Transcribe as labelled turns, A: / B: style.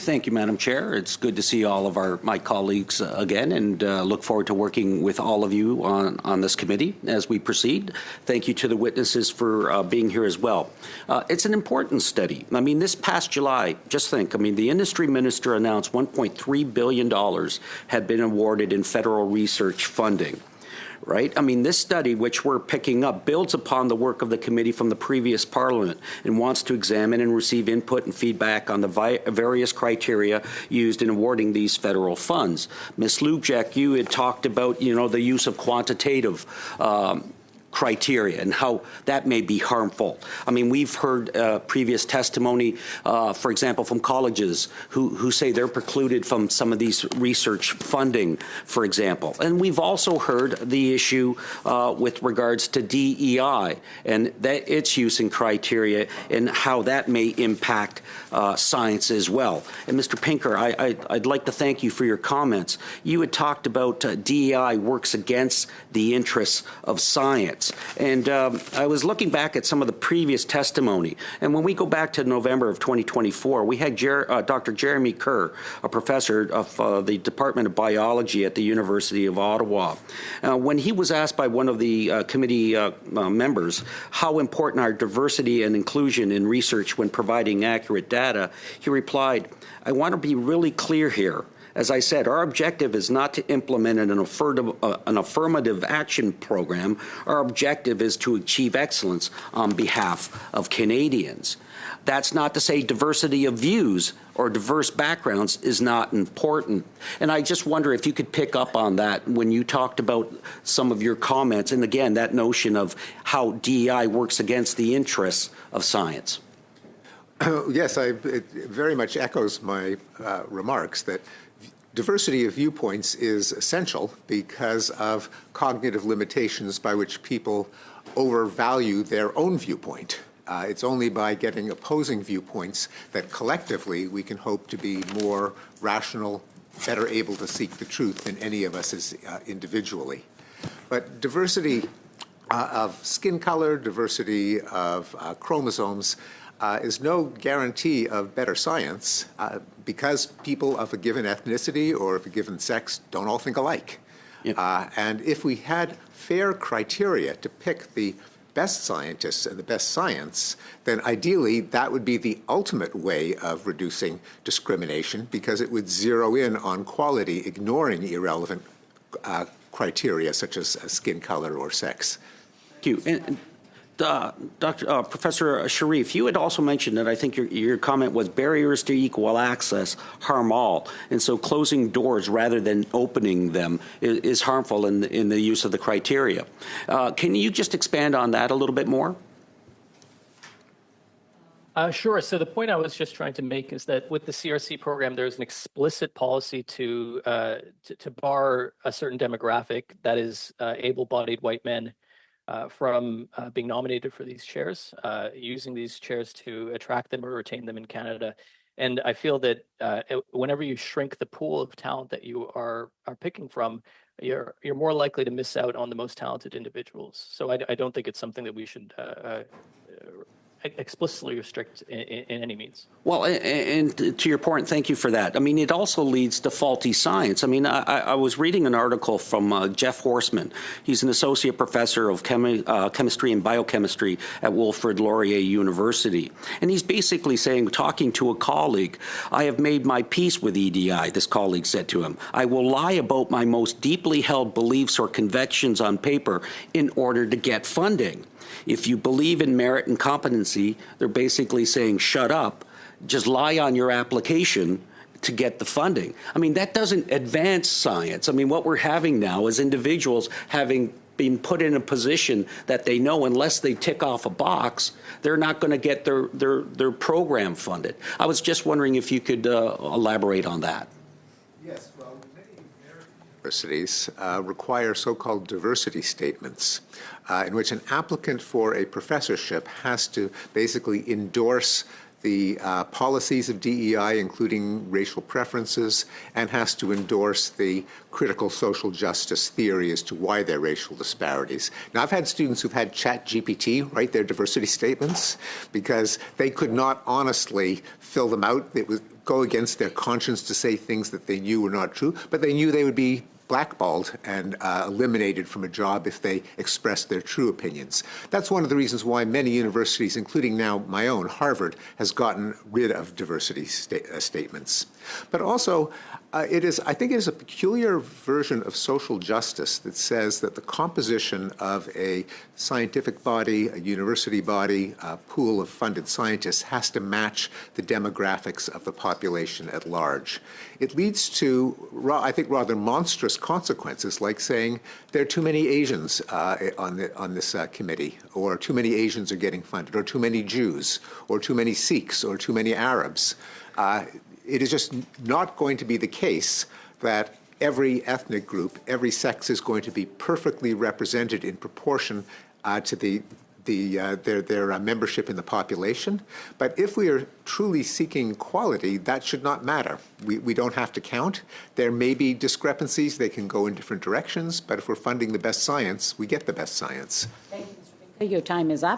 A: Thank you, Madam Chair. It's good to see all of my colleagues again, and look forward to working with all of you on this committee as we proceed. Thank you to the witnesses for being here as well. It's an important study. I mean, this past July, just think, I mean, the industry minister announced $1.3 billion had been awarded in federal research funding. Right? I mean, this study, which we're picking up, builds upon the work of the committee from the previous Parliament and wants to examine and receive input and feedback on the various criteria used in awarding these federal funds. Ms. Lubjak, you had talked about, the use of quantitative criteria and how that may be harmful. I mean, we've heard previous testimony, for example, from colleges who say they're precluded from some of these research funding, for example. And we've also heard the issue with regards to DEI and its use in criteria and how that may impact science as well. And Mr. Pinker, I'd like to thank you for your comments. You had talked about DEI works against the interests of science. And I was looking back at some of the previous testimony. And when we go back to November of 2024, we had Dr. Jeremy Kerr, a professor of the Department of Biology at the University of Ottawa. When he was asked by one of the committee members how important are diversity and inclusion in research when providing accurate data, he replied, "I want to be really clear here. As I said, our objective is not to implement an affirmative action program. Our objective is to achieve excellence on behalf of Canadians. That's not to say diversity of views or diverse backgrounds is not important." And I just wonder if you could pick up on that when you talked about some of your comments, and again, that notion of how DEI works against the interests of science.
B: Yes, it very much echoes my remarks that diversity of viewpoints is essential because of cognitive limitations by which people overvalue their own viewpoint. It's only by getting opposing viewpoints that collectively we can hope to be more rational, better able to seek the truth than any of us is individually. But diversity of skin color, diversity of chromosomes, is no guarantee of better science because people of a given ethnicity or of a given sex don't all think alike. Yep. And if we had fair criteria to pick the best scientists and the best science, then ideally that would be the ultimate way of reducing discrimination because it would zero in on quality, ignoring irrelevant criteria such as skin color or sex.
A: Thank you. And Professor Sharif, you had also mentioned that I think your comment was barriers to equal access harm all, and so closing doors rather than opening them is harmful in the use of the criteria. Can you just expand on that a little bit more?
C: Sure. So the point I was just trying to make is that with the CRC program, there's an explicit policy to bar a certain demographic, that is able-bodied white men, from being nominated for these chairs, using these chairs to attract them or retain them in Canada. And I feel that whenever you shrink the pool of talent that you are picking from, you're more likely to miss out on the most talented individuals. So I don't think it's something that we should explicitly restrict in any means. Well,
A: and to your point, thank you for that. I mean, it also leads to faulty science. I mean, I was reading an article from Jeff Horstman. He's an associate professor of chemistry and biochemistry at Wilfrid Laurier University. And he's basically saying, talking to a colleague, "I have made my peace with EDI," this colleague said to him. "I will lie about my most deeply held beliefs or convictions on paper in order to get funding. If you believe in merit and competency," they're basically saying, shut up, just lie on your application to get the funding. I mean, that doesn't advance science. I mean, what we're having now is individuals having been put in a position that they know unless they tick off a box, they're not going to get their program funded. I was just wondering if you could elaborate on that.
B: Yes, well, many universities require so-called diversity statements in which an applicant for a professorship has to basically endorse the policies of DEI, including racial preferences, and has to endorse the critical social justice theory as to why there are racial disparities. Now, I've had students who've had ChatGPT write their diversity statements because they could not honestly fill them out. It would go against their conscience to say things that they knew were not true, but they knew they would be blackballed and eliminated from a job if they expressed their true opinions. That's one of the reasons why many universities, including now my own, Harvard, has gotten rid of diversity statements. But also, I think it is a peculiar version of social justice that says that the composition of a scientific body, a university body, a pool of funded scientists has to match the demographics of the population at large. It leads to, I think, rather monstrous consequences, like saying there are too many Asians on this committee, or too many Asians are getting funded, or too many Jews, or too many Sikhs, or too many Arabs. It is just not going to be the case that every ethnic group, every sex is going to be perfectly represented in proportion to their membership in the population. But if we are truly seeking equality, that should not matter. We don't have to count. There may be discrepancies. They can go in different directions. But if we're funding the best science, we get the best science.
D: Thank you, Mr. Pinker. Your time is up.